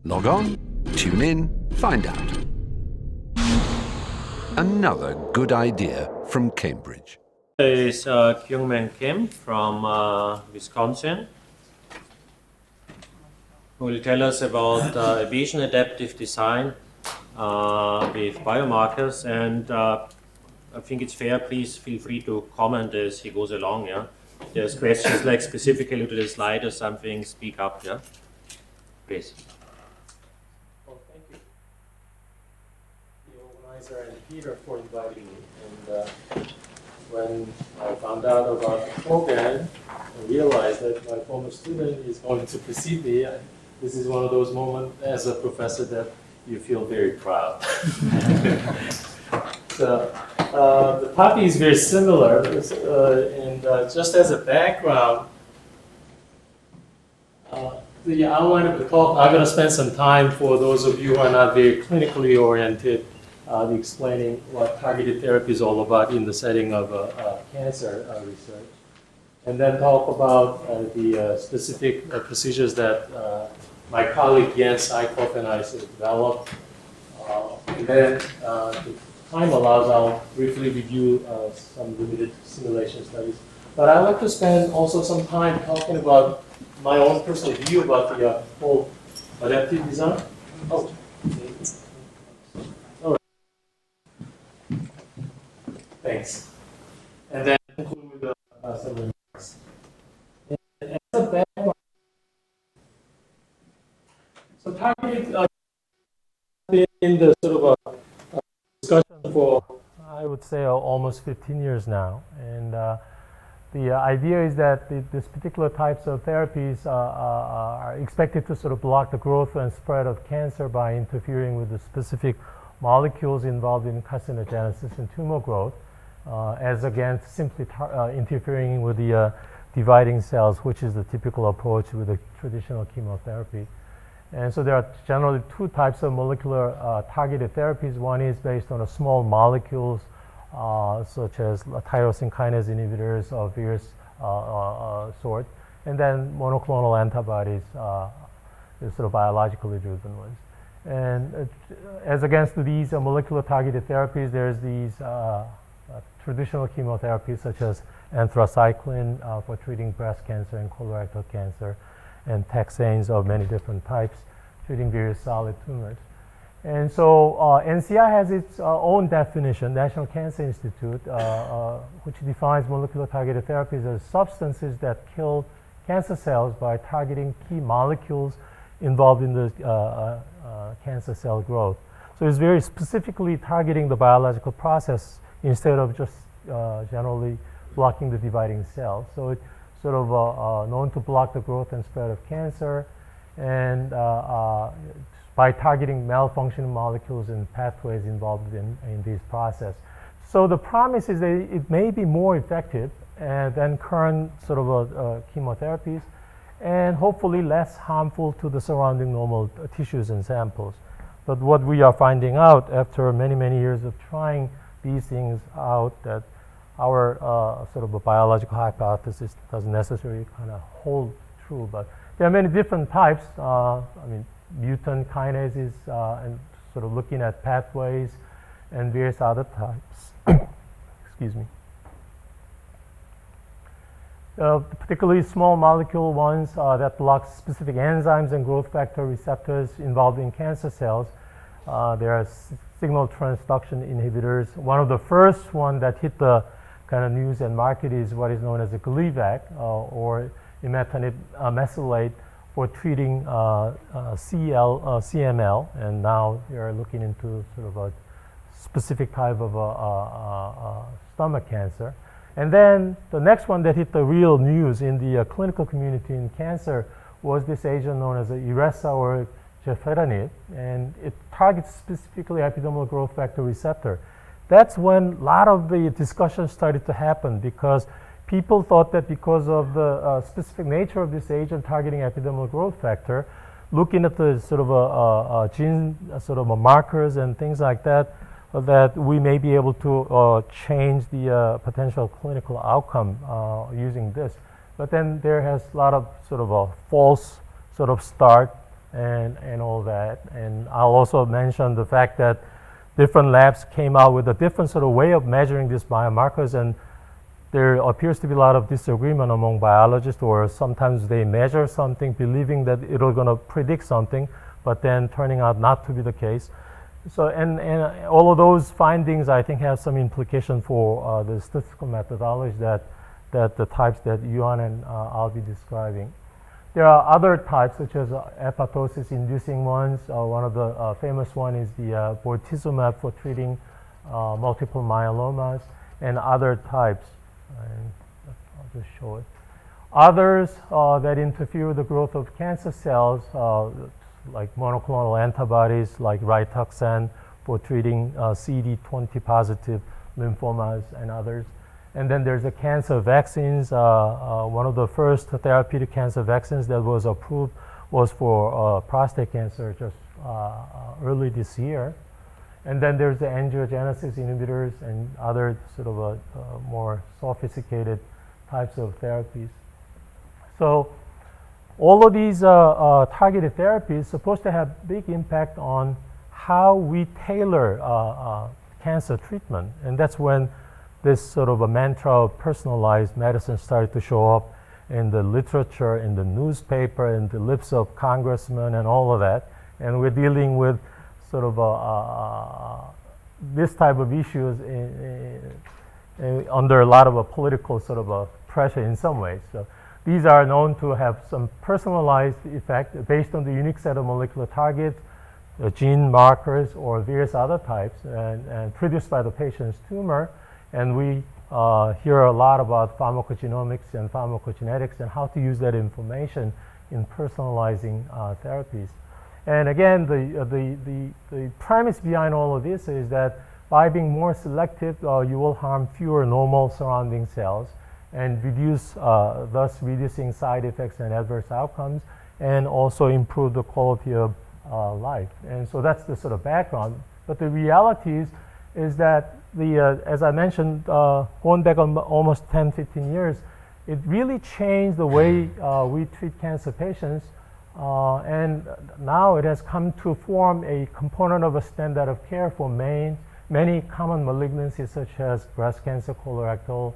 Log on, tune in, find out. Another good idea from Cambridge. This is KyungMann Kim from Wisconsin, who will tell us about Bayesian adaptive design with biomarkers. And I think it's fair, please feel free to comment as he goes along. Yeah, if there's questions like specifically to the slide or something, speak up. Yeah, please. Well, thank you, the organizer and Peter, for inviting me. And when I found out about the program and realized that my former student is going to precede me, this is one of those moments as a professor that you feel very proud. So the topic is very similar, and just as a background, the outline of the talk, I'm going to spend some time for those of you who are not very clinically oriented, explaining what targeted therapy is all about in the setting of cancer research. And then talk about the specific procedures that my colleague Jens Eickhoff and I sort of developed. And then, if time allows, I'll briefly review some limited simulation studies. But I'd like to spend also some time talking about my own personal view about the whole adaptive design. Oh. All right. Thanks. And then conclude with some remarks. And as a background, so targeted in the sort of a discussion for, I would say, almost 15 years now. And the idea is that these particular types of therapies are expected to sort of block the growth and spread of cancer by interfering with the specific molecules involved in carcinogenesis and tumor growth, as against simply interfering with the dividing cells, which is the typical approach with the traditional chemotherapy. And so there are generally two types of molecular targeted therapies. One is based on a small molecules, such as tyrosine kinase inhibitors of various sorts, and then monoclonal antibodies, the sort of biologically driven ones. And as against these molecular targeted therapies, there's these traditional chemotherapies such as anthracycline for treating breast cancer and colorectal cancer, and taxanes of many different types treating various solid tumors. And so NCI has its own definition, National Cancer Institute, which defines molecular targeted therapies as substances that kill cancer cells by targeting key molecules involved in the cancer cell growth. So it's very specifically targeting the biological process instead of just generally blocking the dividing cells. So it's sort of known to block the growth and spread of cancer, and by targeting malfunctioning molecules and pathways involved in this process. So the promise is that it may be more effective than current sort of chemotherapies, and hopefully less harmful to the surrounding normal tissues and samples. But what we are finding out after many, many years of trying these things out, that our sort of a biological hypothesis doesn't necessarily kind of hold true. But there are many different types. I mean, mutant kinases, and sort of looking at pathways and various other types. Excuse me. Particularly small molecule ones that block specific enzymes and growth factor receptors involved in cancer cells. There are signal transduction inhibitors. One of the first one that hit the kind of news and market is what is known as a Gleevec, or imatinib mesylate, for treating CML, and now they are looking into sort of a specific type of stomach cancer. And then the next one that hit the real news in the clinical community in cancer was this agent known as Iressa or gefitinib, and it targets specifically epidermal growth factor receptor. That's when a lot of the discussion started to happen, because people thought that because of the specific nature of this agent targeting epidermal growth factor, looking at the sort of gene sort of markers and things like that, that we may be able to change the potential clinical outcome using this. But then there has a lot of sort of a false sort of start and all that. And I'll also mention the fact that different labs came out with a different sort of way of measuring these biomarkers, and there appears to be a lot of disagreement among biologists, or sometimes they measure something believing that it'll going to predict something, but then turning out not to be the case. So, and all of those findings, I think, have some implication for the statistical methodology that the types that Yuan and I'll be describing. There are other types, such as apoptosis-inducing ones. One of the famous one is the bortezomib for treating multiple myelomas, and other types. And I'll just show it. Others that interfere with the growth of cancer cells, like monoclonal antibodies, like Rituxan for treating CD20 positive lymphomas and others. And then there's the cancer vaccines. One of the first therapeutic cancer vaccines that was approved was for prostate cancer just early this year. And then there's the angiogenesis inhibitors and other sort of more sophisticated types of therapies. So all of these targeted therapies are supposed to have big impact on how we tailor cancer treatment. And that's when this sort of a mantra of personalized medicine started to show up in the literature, in the newspaper, in the lips of congressmen and all of that. And we're dealing with sort of this type of issues under a lot of political sort of pressure in some ways. So these are known to have some personalized effect based on the unique set of molecular targets, gene markers, or various other types, and produced by the patient's tumor. And we hear a lot about pharmacogenomics and pharmacogenetics and how to use that information in personalizing therapies. And again, the premise behind all of this is that by being more selective, you will harm fewer normal surrounding cells and reduce, thus reducing side effects and adverse outcomes, and also improve the quality of life. And so that's the sort of background. But the reality is that as I mentioned, going back almost 10, 15 years, it really changed the way we treat cancer patients. And now it has come to form a component of a standard of care for many common malignancies, such as breast cancer, colorectal,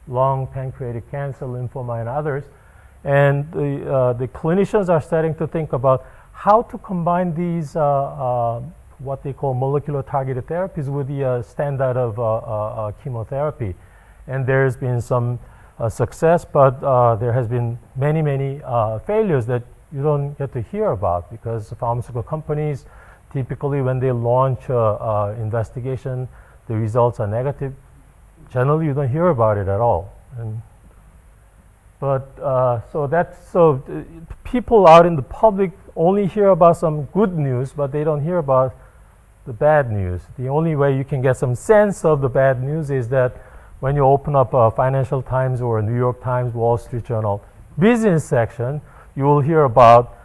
lung, pancreatic cancer, lymphoma, and others. And the clinicians are starting to think about how to combine these what they call molecular targeted therapies with the standard of chemotherapy. And there's been some success, but there has been many failures that you don't get to hear about, because pharmaceutical companies, typically when they launch investigation, the results are negative. Generally, you don't hear about it at all. So people out in the public only hear about some good news, but they don't hear about the bad news. The only way you can get some sense of the bad news is that when you open up a Financial Times or a New York Times, Wall Street Journal business section, you will hear about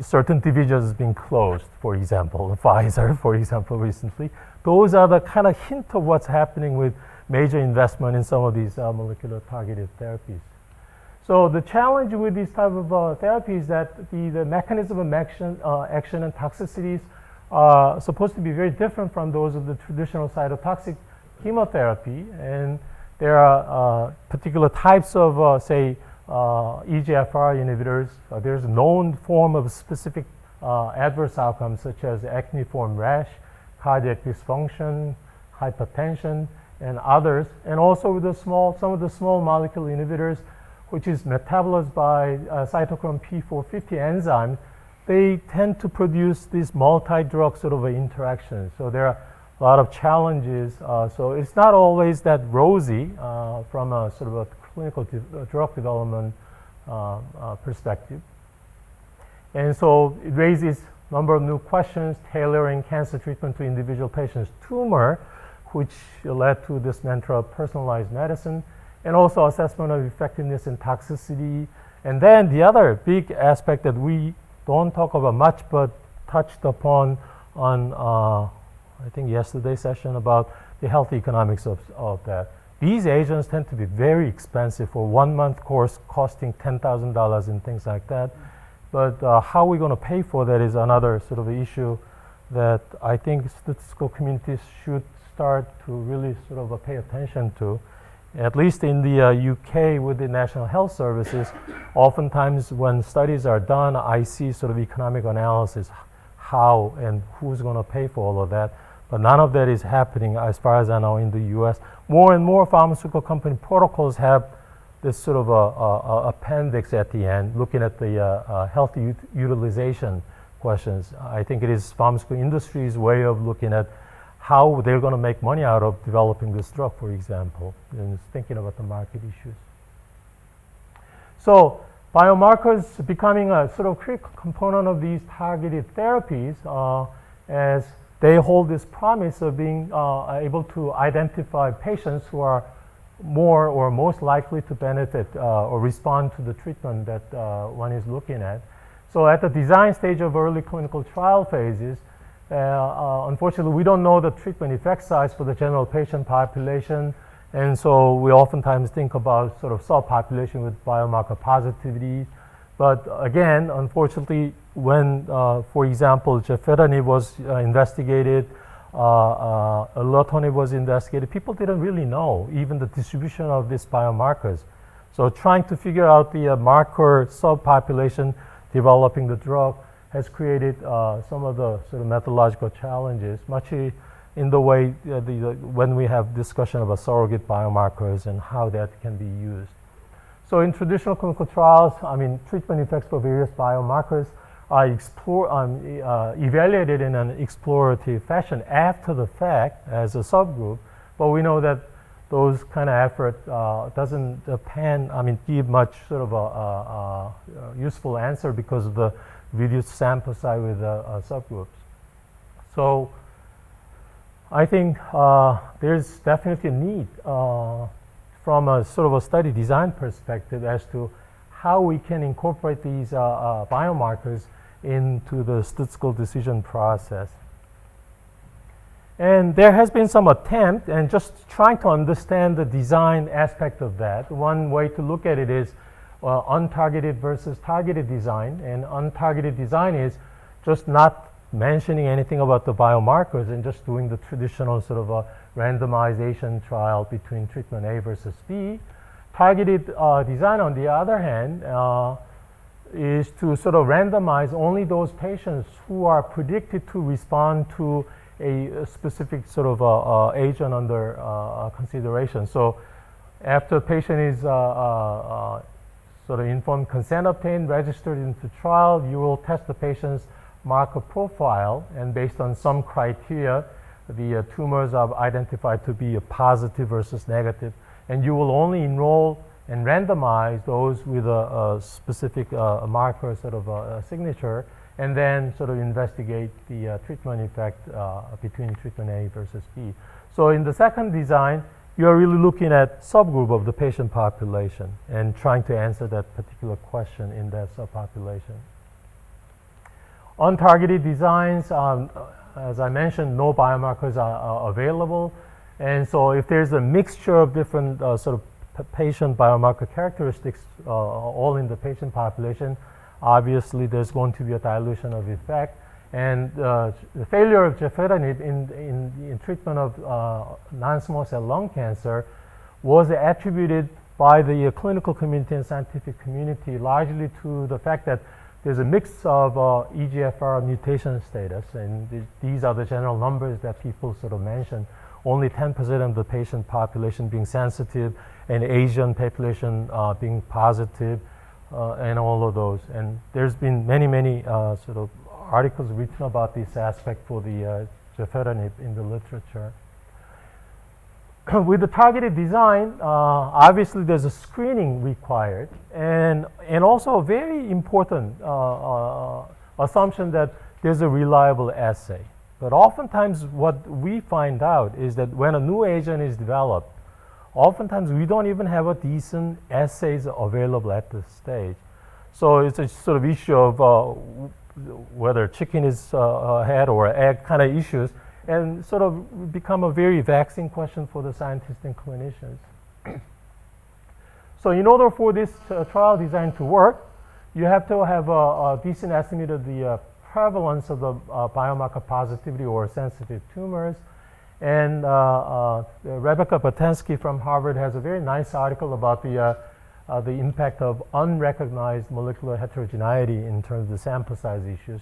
certain divisions being closed, for example, Pfizer, for example, recently. Those are the kind of hint of what's happening with major investment in some of these molecular targeted therapies. So the challenge with these type of therapies is that the mechanism of action and toxicities are supposed to be very different from those of the traditional cytotoxic chemotherapy. And there are particular types of, say, EGFR inhibitors. There's a known form of specific adverse outcomes, such as acneiform rash, cardiac dysfunction, hypertension, and others. And also with some of the small molecule inhibitors, which is metabolized by cytochrome P450 enzyme, they tend to produce this multi-drug sort of interaction. So there are a lot of challenges. So it's not always that rosy from a sort of a clinical drug development perspective. And so it raises a number of new questions, tailoring cancer treatment to individual patients' tumor, which led to this mantra of personalized medicine, and also assessment of effectiveness and toxicity. And then the other big aspect that we don't talk about much, but touched upon on, I think, yesterday's session, about the health economics of that. These agents tend to be very expensive, for 1 month course costing $10,000 and things like that. But how we're going to pay for that is another sort of issue that I think statistical communities should start to really sort of pay attention to. At least in the UK with the National Health Services, oftentimes when studies are done, I see sort of economic analysis, how and who's going to pay for all of that. But none of that is happening as far as I know in the US. More and more pharmaceutical company protocols have this sort of a appendix at the end looking at the healthy utilization questions. I think it is pharmaceutical industry's way of looking at how they're going to make money out of developing this drug, for example, and thinking about the market issues. So biomarkers becoming a sort of critical component of these targeted therapies as they hold this promise of being able to identify patients who are more or most likely to benefit or respond to the treatment that one is looking at. So at the design stage of early clinical trial phases, unfortunately, we don't know the treatment effect size for the general patient population, and so we oftentimes think about sort of subpopulation with biomarker positivity. But again, unfortunately, when, for example, gefitinib was investigated, erlotinib was investigated, people didn't really know even the distribution of these biomarkers. So trying to figure out the marker subpopulation developing the drug has created some of the sort of methodological challenges, much in the way when we have discussion about surrogate biomarkers and how that can be used. So in traditional clinical trials, I mean, treatment effects for various biomarkers are evaluated in an explorative fashion after the fact as a subgroup, but we know that those kind of effort doesn't give much sort of a useful answer because of the reduced sample size with subgroups. So I think there's definitely a need from a sort of a study design perspective as to how we can incorporate these biomarkers into the statistical decision process. And there has been some attempt and just trying to understand the design aspect of that. One way to look at it is untargeted versus targeted design. And untargeted design is just not mentioning anything about the biomarkers and just doing the traditional sort of a randomization trial between treatment A versus B. Targeted design, on the other hand, is to sort of randomize only those patients who are predicted to respond to a specific sort of agent under consideration. So after the patient is sort of informed consent obtained, registered into trial, you will test the patient's marker profile, and based on some criteria, the tumors are identified to be a positive versus negative, and you will only enroll and randomize those with a specific marker sort of a signature, and then sort of investigate the treatment effect between treatment A versus B. So in the second design, you are really looking at subgroup of the patient population and trying to answer that particular question in that subpopulation. Untargeted designs, as I mentioned, no biomarkers are available. And so if there's a mixture of different sort of patient biomarker characteristics all in the patient population, obviously there's going to be a dilution of effect. And the failure of gefitinib in treatment of non-small cell lung cancer was attributed by the clinical community and scientific community largely to the fact that there's a mix of EGFR mutation status, and these are the general numbers that people sort of mention. Only 10% of the patient population being sensitive, and Asian population being positive, and all of those. And there's been many sort of articles written about this aspect for the gefitinib in the literature. With the targeted design, obviously there's a screening required, and also a very important assumption that there's a reliable assay. But oftentimes what we find out is that when a new agent is developed, oftentimes we don't even have a decent assays available at this stage. So it's a sort of issue of whether chicken is a head or egg kind of issues, and sort of become a very vexing question for the scientists and clinicians. So in order for this trial design to work, you have to have a decent estimate of the prevalence of the biomarker positivity or sensitive tumors. And Rebecca Botensky from Harvard has a very nice article about the impact of unrecognized molecular heterogeneity in terms of the sample size issues.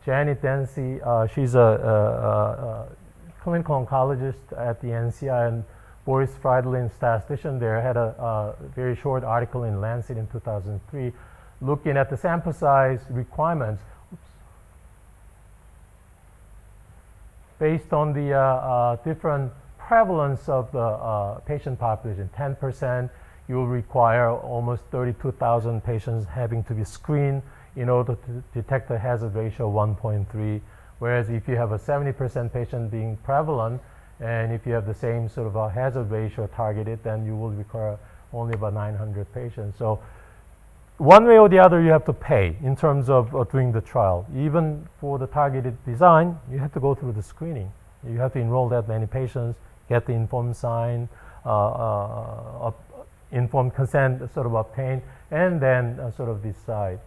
Janet Dempsey, she's a clinical oncologist at the NCI, and Boris Friedlin, statistician there, had a very short article in Lancet in 2003 looking at the sample size requirements based on the different prevalence of the patient population. 10%, you will require almost 32,000 patients having to be screened in order to detect a hazard ratio of 1.3. Whereas if you have a 70% patient being prevalent, and if you have the same sort of a hazard ratio targeted, then you will require only about 900 patients. So one way or the other, you have to pay in terms of doing the trial. Even for the targeted design, you have to go through the screening. You have to enroll that many patients, get the informed sign, informed consent sort of obtained, and then sort of decide.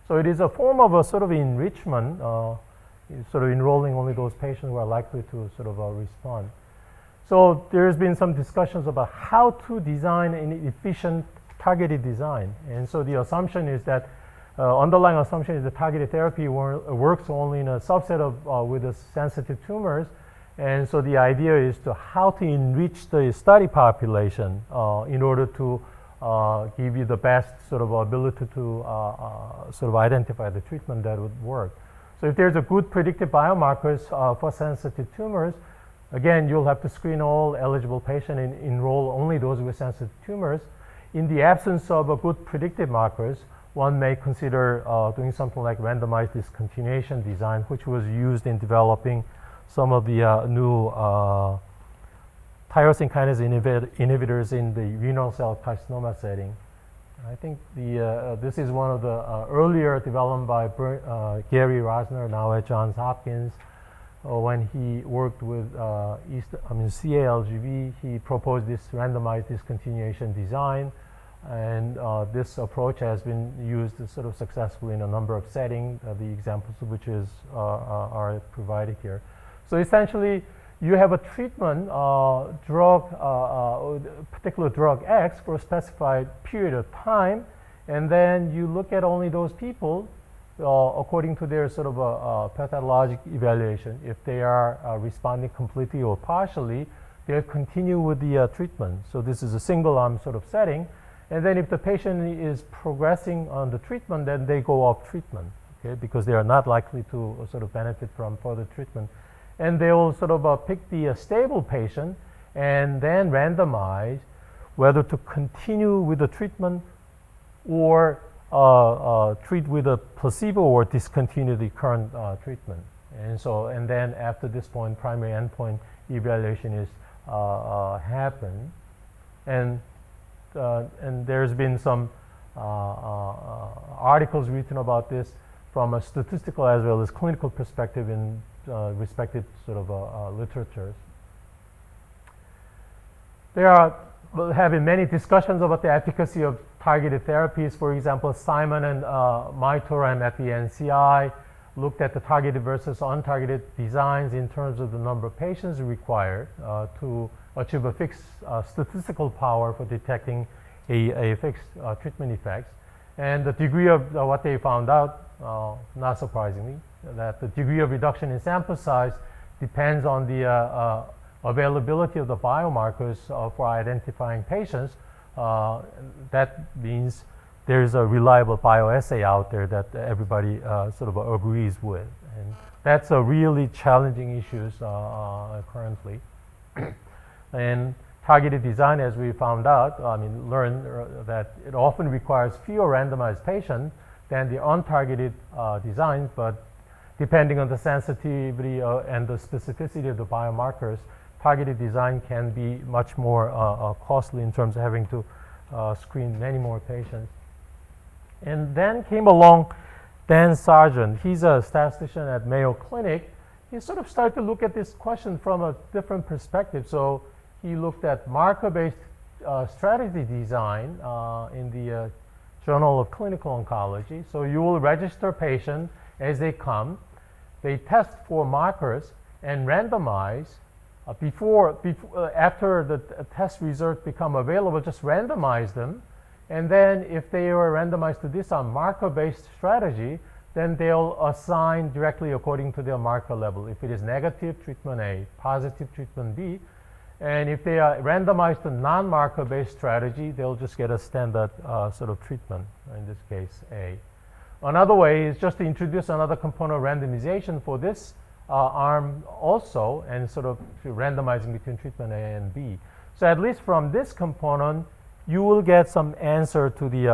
So it is a form of a sort of enrichment, sort of enrolling only those patients who are likely to sort of respond. So there's been some discussions about how to design an efficient targeted design. And so the assumption is that, underlying assumption is that targeted therapy works only in a subset of with the sensitive tumors. And so the idea is to how to enrich the study population in order to give you the best sort of ability to sort of identify the treatment that would work. So if there's a good predictive biomarkers for sensitive tumors, again, you'll have to screen all eligible patients and enroll only those with sensitive tumors. In the absence of a good predictive markers, one may consider doing something like randomized discontinuation design, which was used in developing some of the new tyrosine kinase inhibitors in the renal cell carcinoma setting. I think this is one of the earlier developed by Gary Rosner, now at Johns Hopkins. When he worked with CALGB, he proposed this randomized discontinuation design. And this approach has been used sort of successfully in a number of settings, the examples of which are provided here. So essentially, you have a treatment drug, particular drug X for a specified period of time, and then you look at only those people according to their sort of pathologic evaluation. If they are responding completely or partially, they'll continue with the treatment. So this is a single arm sort of setting. And then if the patient is progressing on the treatment, then they go off treatment, okay, because they are not likely to sort of benefit from further treatment. And they will sort of pick the stable patient and then randomize whether to continue with the treatment or treat with a placebo or discontinue the current treatment. And then after this point, primary endpoint evaluation is happen. And there's been some articles written about this from a statistical as well as clinical perspective in respective sort of literatures. There have been many discussions about the efficacy of targeted therapies. For example, Simon and Maitoram at the NCI looked at the targeted versus untargeted designs in terms of the number of patients required to achieve a fixed statistical power for detecting a fixed treatment effects. And the degree of what they found out, not surprisingly, that the degree of reduction in sample size depends on the availability of the biomarkers for identifying patients. That means there's a reliable bioassay out there that everybody sort of agrees with. And that's a really challenging issue currently. And targeted design, as we found out, learned that it often requires fewer randomized patients than the untargeted designs, but depending on the sensitivity and the specificity of the biomarkers, targeted design can be much more costly in terms of having to screen many more patients. And then came along Dan Sargent. He's a statistician at Mayo Clinic. He sort of started to look at this question from a different perspective. So he looked at marker-based strategy design in the Journal of Clinical Oncology. So you will register patients as they come. They test for markers and randomize after the test results become available, just randomize them. And then if they are randomized to this marker-based strategy, then they'll assign directly according to their marker level. If it is negative, treatment A, positive, treatment B. And if they are randomized to non-marker-based strategy, they'll just get a standard sort of treatment, in this case A. Another way is just to introduce another component of randomization for this arm also, and sort of randomizing between treatment A and B. So at least from this component, you will get some answer to the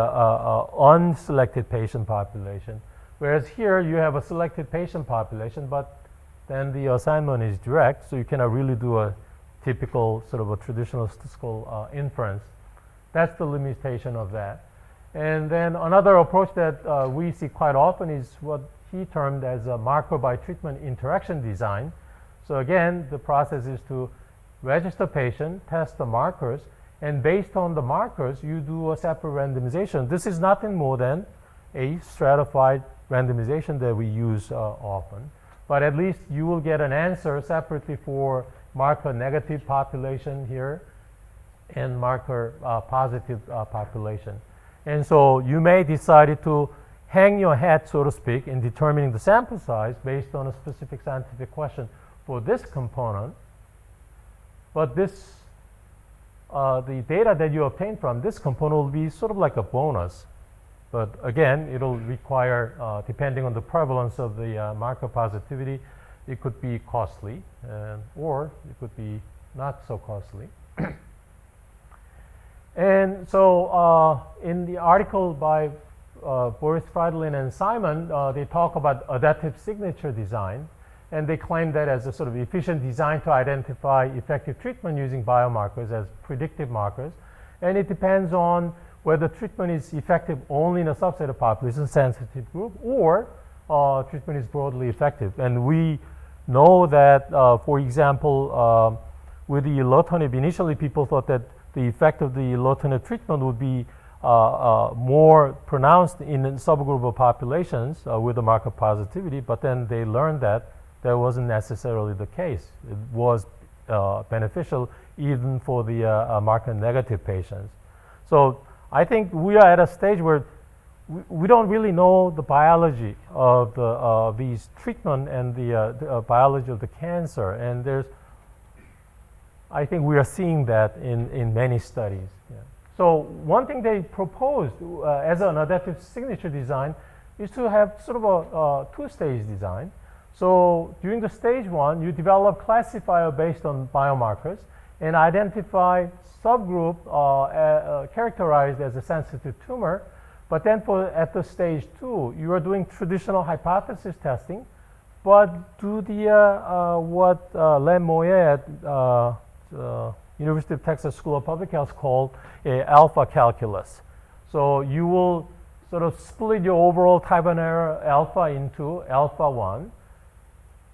unselected patient population. Whereas here you have a selected patient population, but then the assignment is direct, so you cannot really do a typical sort of a traditional statistical inference. That's the limitation of that. And then another approach that we see quite often is what he termed as a marker by treatment interaction design. So again, the process is to register patient, test the markers, and based on the markers, you do a separate randomization. This is nothing more than a stratified randomization that we use often. But at least you will get an answer separately for marker negative population here and marker positive population. And so you may decide to hang your hat, so to speak, in determining the sample size based on a specific scientific question for this component. But this, the data that you obtain from this component will be sort of like a bonus. But again, it'll require, depending on the prevalence of the marker positivity, it could be costly, or it could be not so costly. And so in the article by Boris Friedlin and Simon, they talk about adaptive signature design, and they claim that as a sort of efficient design to identify effective treatment using biomarkers as predictive markers. And it depends on whether treatment is effective only in a subset of population sensitive group, or treatment is broadly effective. And we know that, for example, with the ilotinib, initially people thought that the effect of the ilotinib treatment would be more pronounced in subgroup of populations with the marker positivity, but then they learned that that wasn't necessarily the case. It was beneficial even for the marker negative patients. So I think we are at a stage where we don't really know the biology of these treatment and the biology of the cancer, and I think we are seeing that in many studies. Yeah. So one thing they proposed as an adaptive signature design is to have sort of a two-stage design. So during the stage one, you develop classifier based on biomarkers and identify subgroup characterized as a sensitive tumor. But then at the stage two, you are doing traditional hypothesis testing, but do the what Len Moyer at University of Texas School of Public Health called alpha calculus. So you will sort of split your overall type of error alpha into alpha 1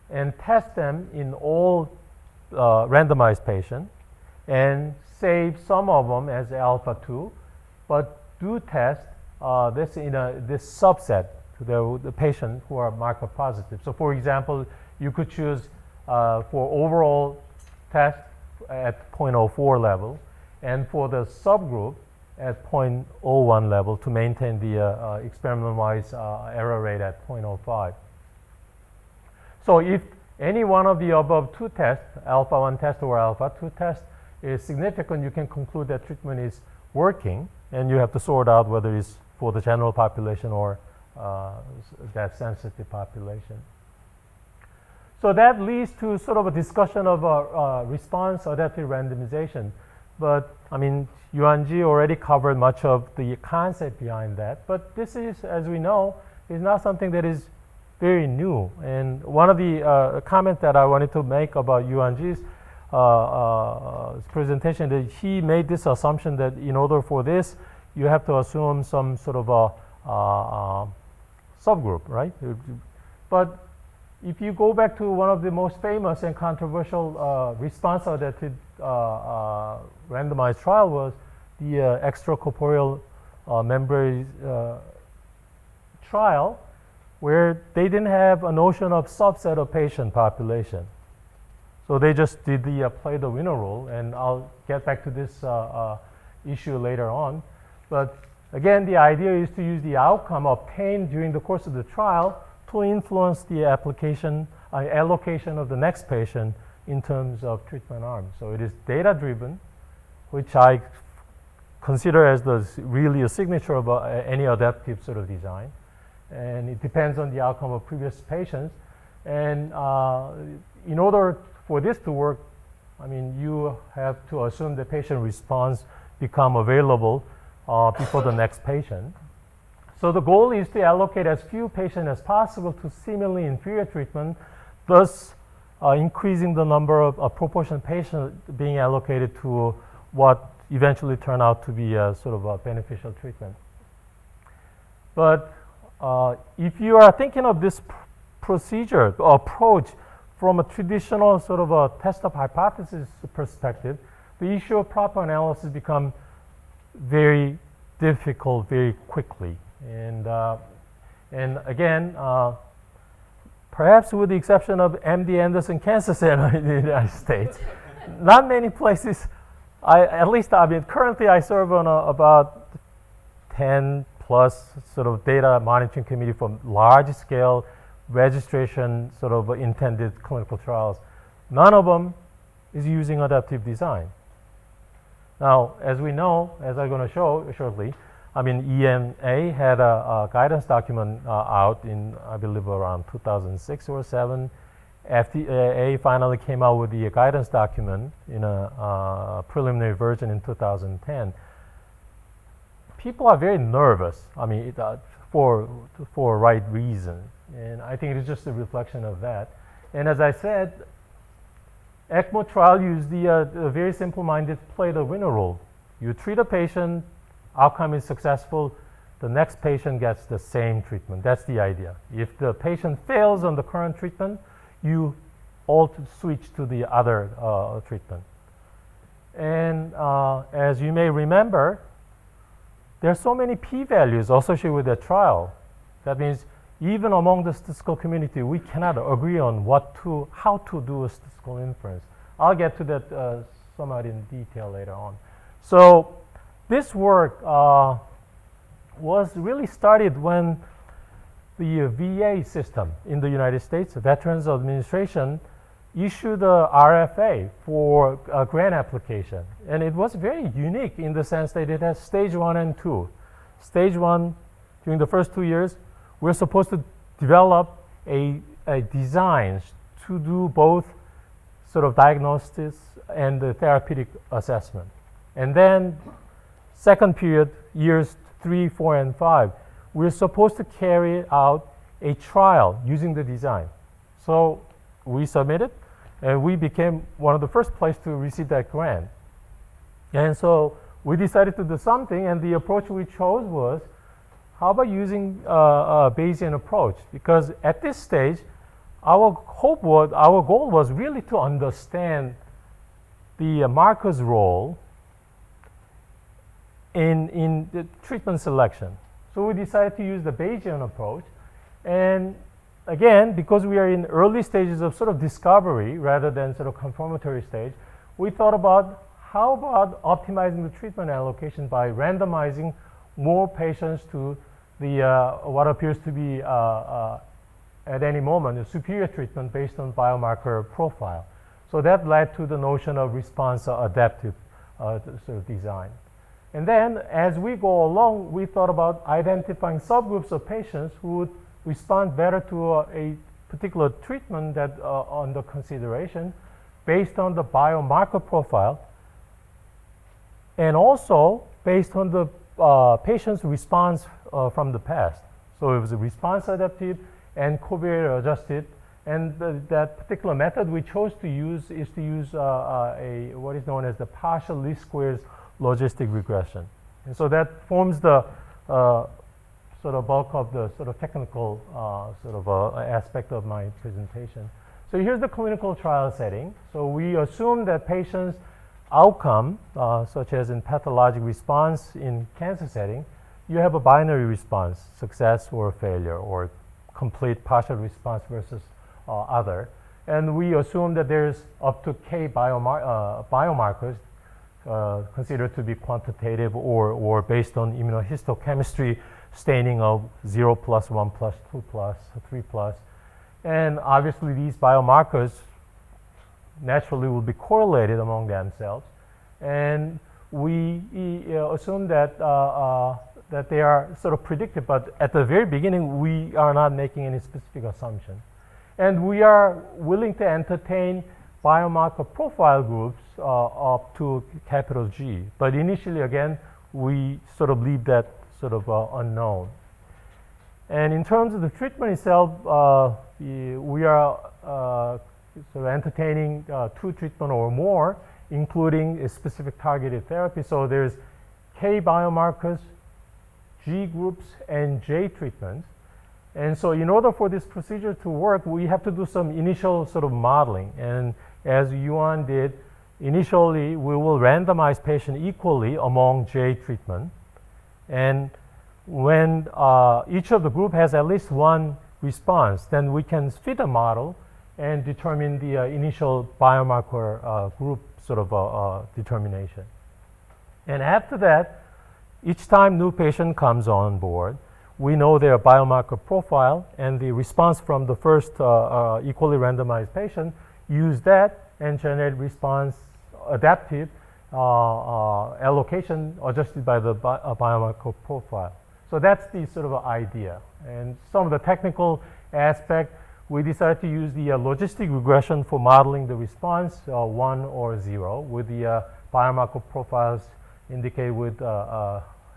and test them in all randomized patients and save some of them as alpha 2, but do test this in this subset to the patient who are marker positive. So for example, you could choose for overall test at 0.04 level, and for the subgroup at 0.01 level to maintain the experiment-wise error rate at 0.05. So if any one of the above two tests, alpha 1 test or alpha 2 test, is significant, you can conclude that treatment is working, and you have to sort out whether it's for the general population or that sensitive population. So that leads to sort of a discussion of response adaptive randomization. But I mean, Yuan-Ji already covered much of the concept behind that. But this is, as we know, is not something that is very new. And one of the comments that I wanted to make about Yuan-Ji's presentation, that he made this assumption that in order for this, you have to assume some sort of a subgroup, right? But if you go back to one of the most famous and controversial response adaptive randomized trial was the extracorporeal membrane trial where they didn't have a notion of subset of patient population. So they just did the play the winner rule, and I'll get back to this issue later on. But again, the idea is to use the outcome obtained during the course of the trial to influence the allocation of the next patient in terms of treatment arm. So it is data-driven, which I consider as really a signature of any adaptive sort of design. And it depends on the outcome of previous patients. And in order for this to work, I mean, you have to assume the patient response become available before the next patient. So the goal is to allocate as few patients as possible to seemingly inferior treatment, thus increasing the number of proportion of patients being allocated to what eventually turn out to be a sort of a beneficial treatment. But if you are thinking of this procedure or approach from a traditional sort of a test of hypothesis perspective, the issue of proper analysis becomes very difficult very quickly. And again, perhaps with the exception of MD Anderson Cancer Center in the United States, not many places, currently I serve on about 10 plus sort of data monitoring committee for large scale registration sort of intended clinical trials. None of them is using adaptive design. Now, as we know, as I'm going to show shortly, I mean, EMA had a guidance document out in, I believe, around 2006 or 7. FDA finally came out with the guidance document in a preliminary version in 2010. People are very nervous, I mean, for right reason. And I think it is just a reflection of that. And as I said, ECMO trial used the very simple-minded play the winner rule. You treat a patient, outcome is successful, the next patient gets the same treatment. That's the idea. If the patient fails on the current treatment, you all switch to the other treatment. And as you may remember, there are so many p-values associated with the trial. That means even among the statistical community, we cannot agree on how to do a statistical inference. I'll get to that somewhat in detail later on. So this work was really started when the VA system in the United States, the Veterans Administration, issued a RFA for a grant application. And it was very unique in the sense that it has stage 1 and 2. Stage 1, during the first 2 years, we're supposed to develop a design to do both sort of diagnosis and the therapeutic assessment. And then second period, years 3, 4, and 5, we're supposed to carry out a trial using the design. So we submitted, and we became one of the first places to receive that grant. And so we decided to do something, and the approach we chose was, how about using a Bayesian approach? Because at this stage, our goal was really to understand the marker's role in the treatment selection. So we decided to use the Bayesian approach. And again, because we are in early stages of sort of discovery rather than sort of confirmatory stage, we thought about how about optimizing the treatment allocation by randomizing more patients to the what appears to be at any moment a superior treatment based on biomarker profile. So that led to the notion of response adaptive sort of design. And then as we go along, we thought about identifying subgroups of patients who would respond better to a particular treatment that under consideration based on the biomarker profile, and also based on the patient's response from the past. So it was a response adaptive and covariate adjusted, and that particular method we chose to use is to use what is known as the partial least squares logistic regression. And so that forms the sort of bulk of the sort of technical sort of aspect of my presentation. So here's the clinical trial setting. So we assume that patients' outcome, such as in pathologic response in cancer setting, you have a binary response, success or failure, or complete partial response versus other. And we assume that there's up to k biomarkers considered to be quantitative or based on immunohistochemistry staining of 0 plus, 1 plus, 2 plus, 3 plus. And obviously these biomarkers naturally will be correlated among themselves. And we assume that that they are sort of predictive, but at the very beginning we are not making any specific assumption. And we are willing to entertain biomarker profile groups up to capital G. But initially, again, we sort of leave that sort of unknown. And in terms of the treatment itself, we are sort of entertaining 2 treatment or more, including a specific targeted therapy. So there's K biomarkers, G groups, and J treatments. And so in order for this procedure to work, we have to do some initial sort of modeling. And as Yuan did, initially we will randomize patients equally among J treatment. And when each of the group has at least one response, then we can fit a model and determine the initial biomarker group sort of determination. And after that, each time new patient comes on board, we know their biomarker profile and the response from the first equally randomized patient, use that and generate response adaptive allocation adjusted by the biomarker profile. So that's the sort of idea. And some of the technical aspect, we decided to use the logistic regression for modeling the response, 1 or 0, with the biomarker profiles indicated with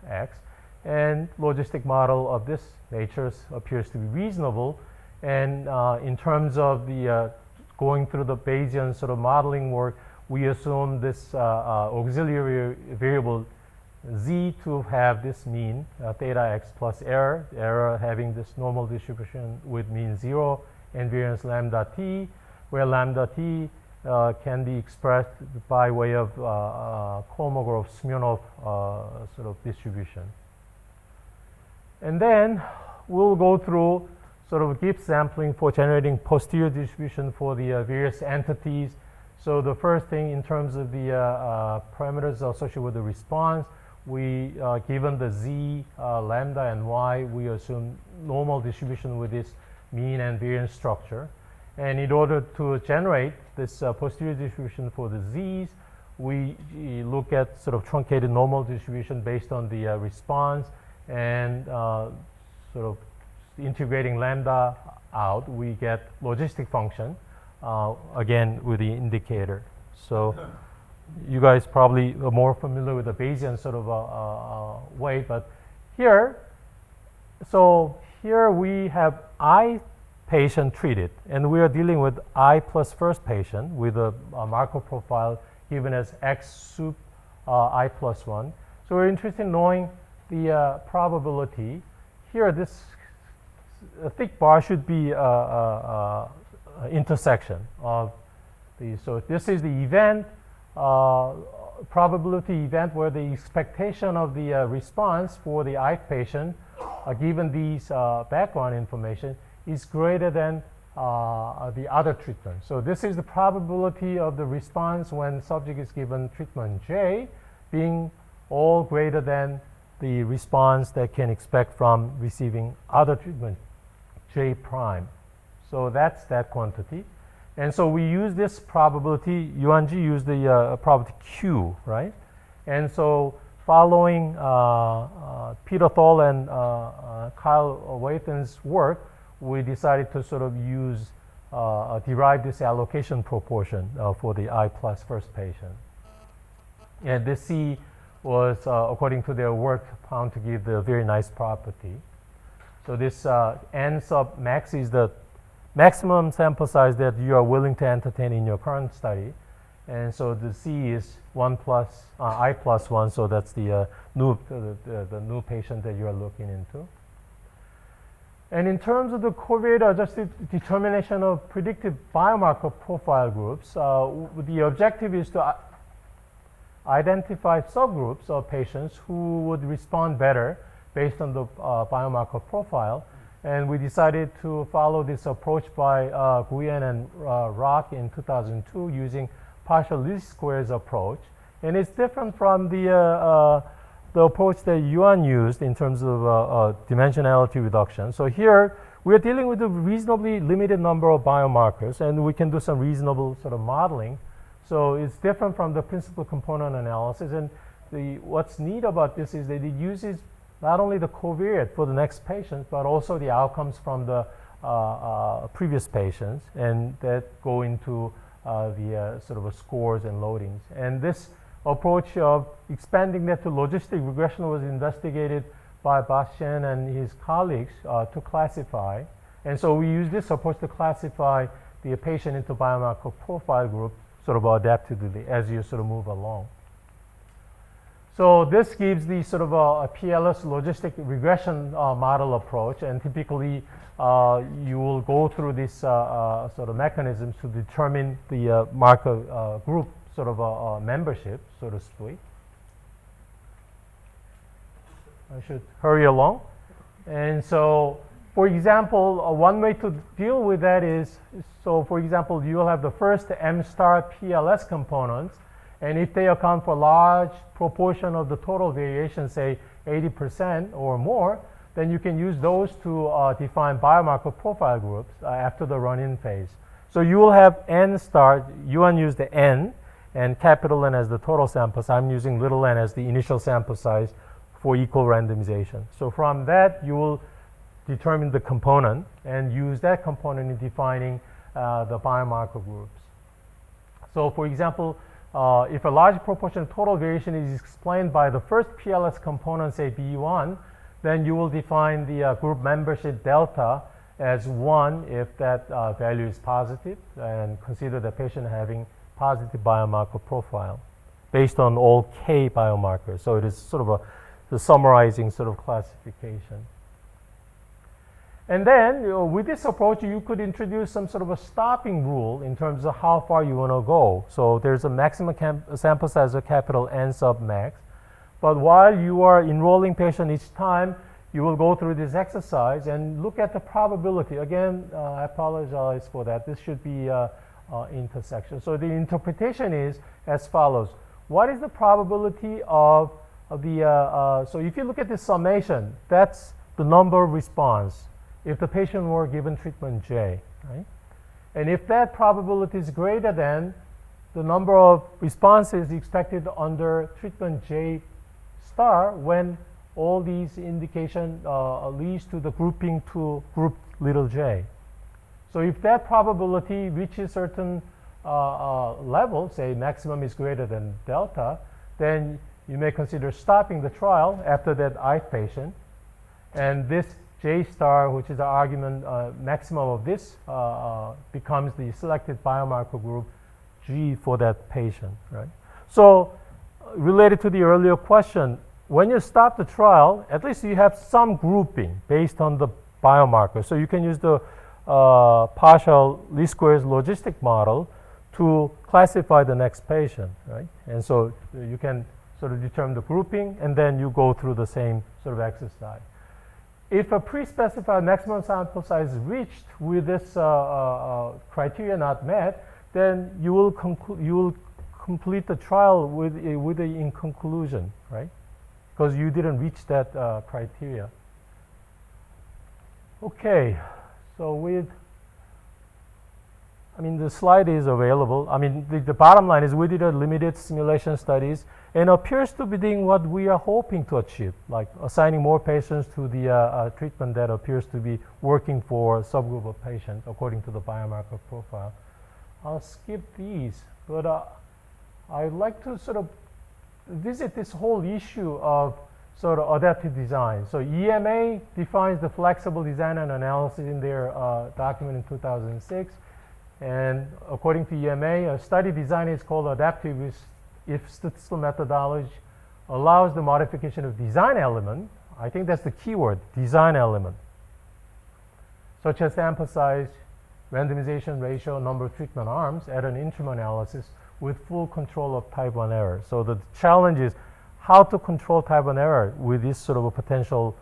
X. And logistic model of this nature appears to be reasonable. And in terms of the going through the Bayesian sort of modeling work, we assume this auxiliary variable z to have this mean, theta x plus error having this normal distribution with mean 0 and variance lambda t, where lambda t can be expressed by way of Kolmogorov-Smirnov sort of distribution. And then we'll go through sort of Gibbs sampling for generating posterior distribution for the various entities. So the first thing in terms of the parameters associated with the response, we given the z, lambda, and y, we assume normal distribution with this mean and variance structure. And in order to generate this posterior distribution for the z's, we look at sort of truncated normal distribution based on the response, and sort of integrating lambda out, we get logistic function, again with the indicator. So you guys probably are more familiar with the Bayesian sort of way, but here, so here we have I patient treated, and we are dealing with I plus first patient with a marker profile given as X sup I plus 1. So we're interested in knowing the probability. Here, this thick bar should be intersection of the, so this is the event, probability event where the expectation of the response for the I patient, given these background information, is greater than the other treatment. So this is the probability of the response when subject is given treatment J, being all greater than the response that can expect from receiving other treatment J prime. So that's that quantity. And so we use this probability, Yuan Ji used the probability Q, right? And so following Peter Thal and Kyle Wathan's work, we decided to sort of use, derive this allocation proportion for the I plus first patient. And this C was, according to their work, found to give the very nice property. So this N sub max is the maximum sample size that you are willing to entertain in your current study. And so the C is 1 plus, I plus 1, so that's the new patient that you are looking into. And in terms of the covariate adjusted determination of predictive biomarker profile groups, the objective is to identify subgroups of patients who would respond better based on the biomarker profile. And we decided to follow this approach by Nguyen and Rock in 2002 using partial least squares approach. And it's different from the approach that Yuan used in terms of dimensionality reduction. So here, we're dealing with a reasonably limited number of biomarkers, and we can do some reasonable sort of modeling. So it's different from the principal component analysis. And what's neat about this is that it uses not only the covariate for the next patient, but also the outcomes from the previous patients, and that go into the sort of scores and loadings. And this approach of expanding that to logistic regression was investigated by Bayesian and his colleagues to classify. And so we use this approach to classify the patient into biomarker profile group sort of adaptively as you sort of move along. So this gives the sort of a PLS logistic regression model approach, and typically you will go through this sort of mechanisms to determine the marker group sort of membership, so to speak. I should hurry along. And so, for example, one way to deal with that is, so for example, you'll have the first M star PLS components, and if they account for a large proportion of the total variation, say 80% or more, then you can use those to define biomarker profile groups after the run-in phase. So you will have N star, Yuan used the N, and capital N as the total sample size. I'm using little n as the initial sample size for equal randomization. So from that, you will determine the component and use that component in defining the biomarker groups. So for example, if a large proportion of total variation is explained by the first PLS component, say B1, then you will define the group membership delta as 1 if that value is positive, and consider the patient having positive biomarker profile based on all K biomarkers. So it is sort of the summarizing sort of classification. And then with this approach, you could introduce some sort of a stopping rule in terms of how far you want to go. So there's a maximum sample size of capital N sub max. But while you are enrolling patient each time, you will go through this exercise and look at the probability. Again, I apologize for that. This should be intersection. So the interpretation is as follows. What is the probability of the, so if you look at the summation, that's the number of response if the patient were given treatment J, right? And if that probability is greater than the number of responses expected under treatment J star when all these indication leads to the grouping to group little j. So if that probability reaches certain level, say maximum is greater than delta, then you may consider stopping the trial after that ith patient. And this J star, which is the argument maximum of this, becomes the selected biomarker group G for that patient, right? So related to the earlier question, when you stop the trial, at least you have some grouping based on the biomarker. So you can use the partial least squares logistic model to classify the next patient, right? And so you can sort of determine the grouping, and then you go through the same sort of exercise. If a pre-specified maximum sample size is reached with this criteria not met, then you will complete the trial with a inconclusion, right? Because you didn't reach that criteria. Okay, so the slide is available. The bottom line is we did a limited simulation studies and appears to be doing what we are hoping to achieve, like assigning more patients to the treatment that appears to be working for a subgroup of patients according to the biomarker profile. I'll skip these, but I'd like to sort of visit this whole issue of sort of adaptive design. So EMA defines the flexible design and analysis in their document in 2006. And according to EMA, a study design is called adaptive if statistical methodology allows the modification of design element. I think that's the key word, design element, such as sample size, randomization ratio, number of treatment arms at an interim analysis with full control of type 1 error. So the challenge is how to control type 1 error with this sort of a potential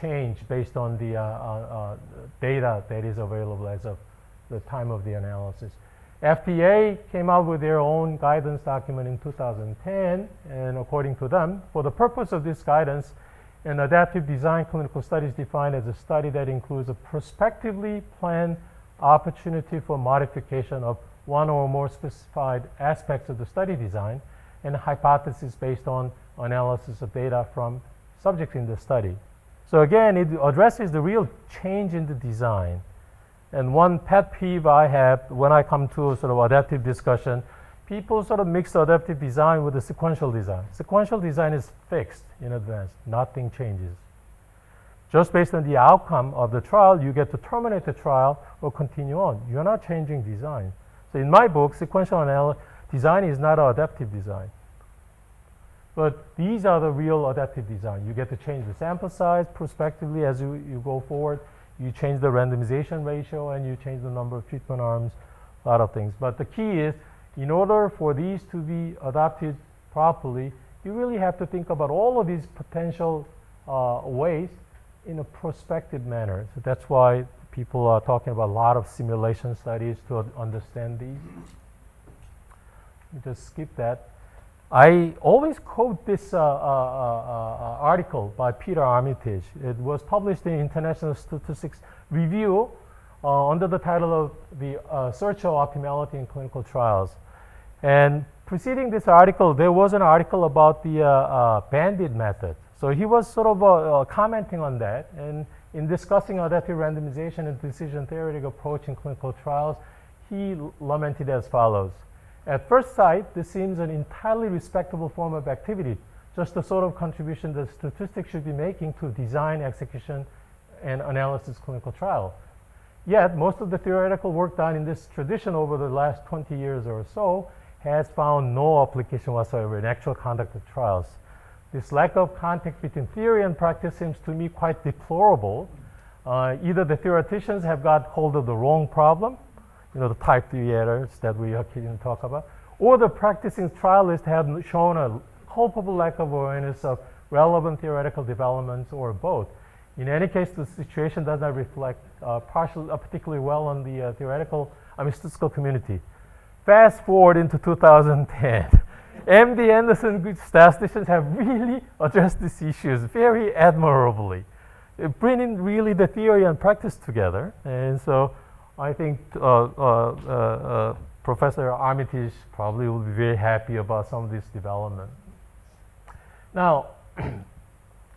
change based on the data that is available as of the time of the analysis. FDA came out with their own guidance document in 2010, and according to them, for the purpose of this guidance, an adaptive design clinical study is defined as a study that includes a prospectively planned opportunity for modification of one or more specified aspects of the study design and a hypothesis based on analysis of data from subjects in the study. So again, it addresses the real change in the design. And one pet peeve I have when I come to sort of adaptive discussion, people sort of mix adaptive design with the sequential design. Sequential design is fixed in advance. Nothing changes. Just based on the outcome of the trial, you get to terminate the trial or continue on. You're not changing design. So in my book, sequential design is not an adaptive design. But these are the real adaptive design. You get to change the sample size prospectively as you go forward. You change the randomization ratio and you change the number of treatment arms, a lot of things. But the key is, in order for these to be adopted properly, you really have to think about all of these potential ways in a prospective manner. So that's why people are talking about a lot of simulation studies to understand these. Just skip that. I always quote this article by Peter Armitage. It was published in International Statistics Review under the title of the Search of Optimality in Clinical Trials. And preceding this article, there was an article about the bandit method. So he was sort of commenting on that. And in discussing adaptive randomization and decision theoretic approach in clinical trials, he lamented as follows. At first sight, this seems an entirely respectable form of activity, just the sort of contribution that statistics should be making to design, execution, and analysis clinical trial. Yet, most of the theoretical work done in this tradition over the last 20 years or so has found no application whatsoever in actual conduct of trials. This lack of contact between theory and practice seems to me quite deplorable. Either the theoreticians have got hold of the wrong problem, the type 3 errors that we occasionally talk about, or the practicing trialists have shown a culpable lack of awareness of relevant theoretical developments, or both. In any case, the situation does not reflect particularly well on the statistical community. Fast forward into 2010. MD Anderson statisticians have really addressed these issues very admirably, bringing really the theory and practice together. And so I think Professor Armitage probably will be very happy about some of this development. Now,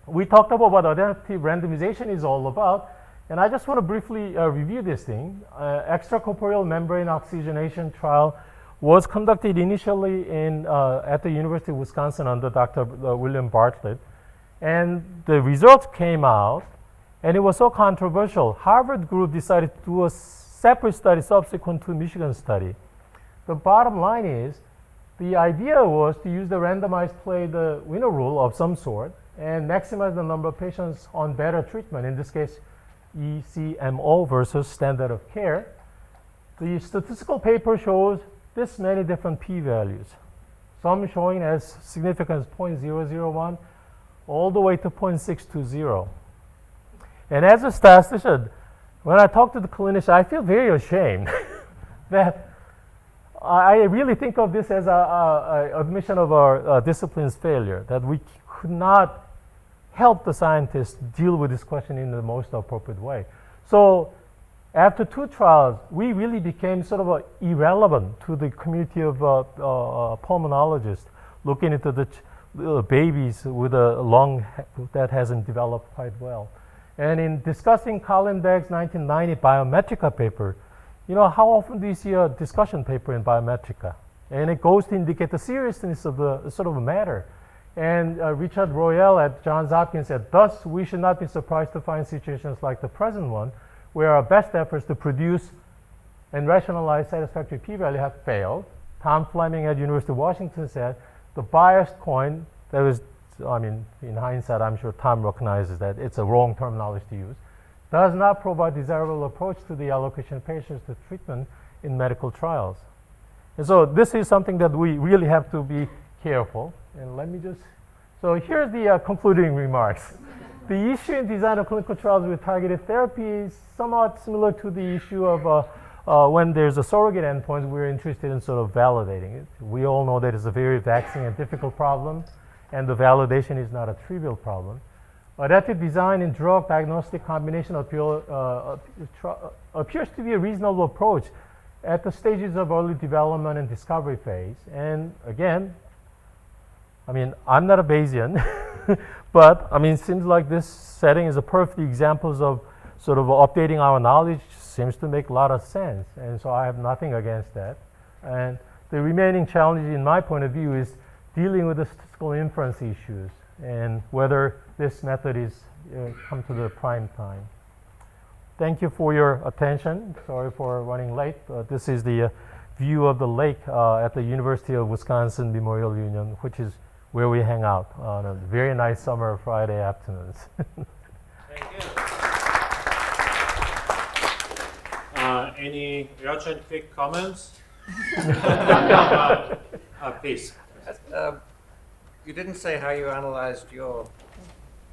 we talked about what adaptive randomization is all about, and I just want to briefly review this thing. Extracorporeal membrane oxygenation trial was conducted initially at the University of Wisconsin under Dr. William Bartlett, and the results came out, and it was so controversial. Harvard group decided to do a separate study subsequent to Michigan study. The bottom line is, the idea was to use the randomized play the winner rule of some sort and maximize the number of patients on better treatment, in this case ECMO versus standard of care. The statistical paper shows this many different p-values, some showing as significant as 0.001 all the way to 0.620. And as a statistician, when I talk to the clinician, I feel very ashamed that I really think of this as an admission of our discipline's failure, that we could not help the scientists deal with this question in the most appropriate way. So after 2 trials, we really became sort of irrelevant to the community of pulmonologists looking into the babies with a lung that hasn't developed quite well. And in discussing Colin Begg's 1990 Biometrica paper, how often do you see a discussion paper in Biometrica? And it goes to indicate the seriousness of the sort of matter. And Richard Royale at Johns Hopkins said, thus, we should not be surprised to find situations like the present one, where our best efforts to produce and rationalize satisfactory p-value have failed. Tom Fleming at University of Washington said, the biased coin, that was, in hindsight, I'm sure Tom recognizes that it's a wrong terminology to use, does not provide desirable approach to the allocation of patients to treatment in medical trials. And so this is something that we really have to be careful. And let me just, so here's the concluding remarks. the issue in design of clinical trials with targeted therapy is somewhat similar to the issue of when there's a surrogate endpoint, we're interested in sort of validating it. We all know that it's a very vexing and difficult problem, and the validation is not a trivial problem. Adaptive design in drug diagnostic combination appears to be a reasonable approach at the stages of early development and discovery phase. And again, I mean, I'm not a Bayesian, but I mean, it seems like this setting is a perfect example of sort of updating our knowledge. Seems to make a lot of sense, and so I have nothing against that. And the remaining challenge in my point of view is dealing with the statistical inference issues and whether this method is come to the prime time. Thank you for your attention. Sorry for running late. This is the view of the lake at the University of Wisconsin Memorial Union, which is where we hang out on a very nice summer Friday afternoons. Thank you. Any urgent quick comments? Please. You didn't say how you analyzed your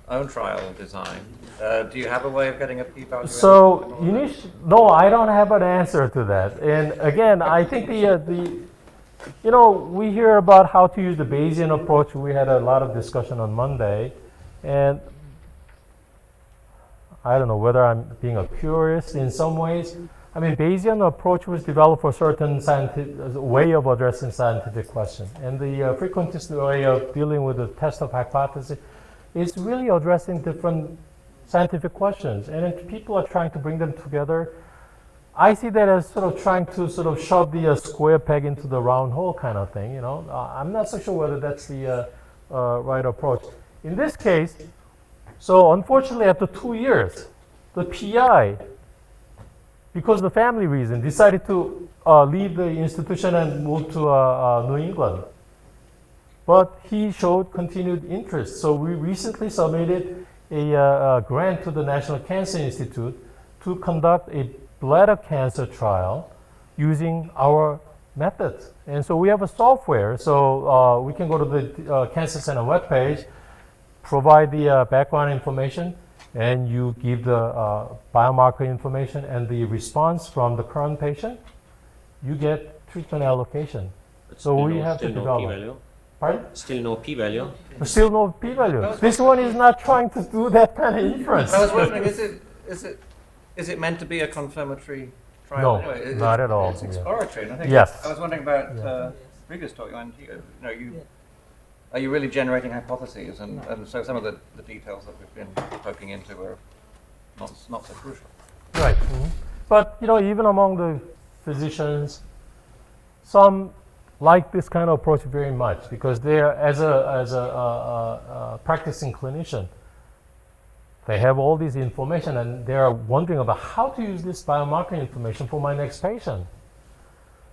own trial design. Do you have a way of getting a p-value? So, no, I don't have an answer to that. And again, I think you know, we hear about how to use the Bayesian approach. We had a lot of discussion on Monday, and I don't know whether I'm being a purist in some ways. I mean, Bayesian approach was developed for a certain scientific way of addressing scientific questions. And the frequentist way of dealing with the test of hypothesis is really addressing different scientific questions. And if people are trying to bring them together, I see that as sort of trying to sort of shove the square peg into the round hole kind of thing, you know. I'm not so sure whether that's the right approach. In this case, so unfortunately after 2 years, the PI, because of the family reason, decided to leave the institution and move to New England. But he showed continued interest. So we recently submitted a grant to the National Cancer Institute to conduct a bladder cancer trial using our methods. And so we have a software. So we can go to the Cancer Center webpage, provide the background information, and you give the biomarker information and the response from the current patient, you get treatment allocation. So we have to develop. P-value. Pardon? Still no p-value. Still no p-value. This one is not trying to do that kind of inference. I was wondering, is it meant to be a confirmatory trial? No, anyway? not at all. It's exploratory. And I think Yes. I was wondering about previous talk. Are you really generating hypotheses? And so some of the details that we've been poking into are not so crucial. Right. Mm-hmm. But you know, even among the physicians, some like this kind of approach very much because they're as a practicing clinician, they have all this information and they are wondering about how to use this biomarker information for my next patient.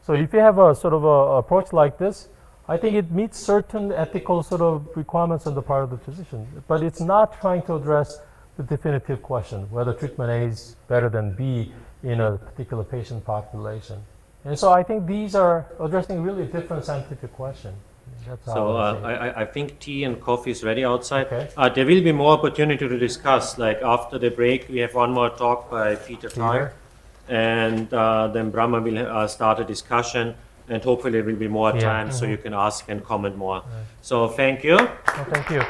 So if you have a sort of a approach like this, I think it meets certain ethical sort of requirements on the part of the physician, but it's not trying to address the definitive question, whether treatment A is better than B in a particular patient population. And so I think these are addressing really different scientific questions. That's how So I I think tea and coffee is ready outside. Okay. There will be more opportunity to discuss. Like after the break, we have one more talk by Peter Tye, and then Brahma will start a discussion, and hopefully there will be more time so you can ask and comment more. So thank you. Thank you.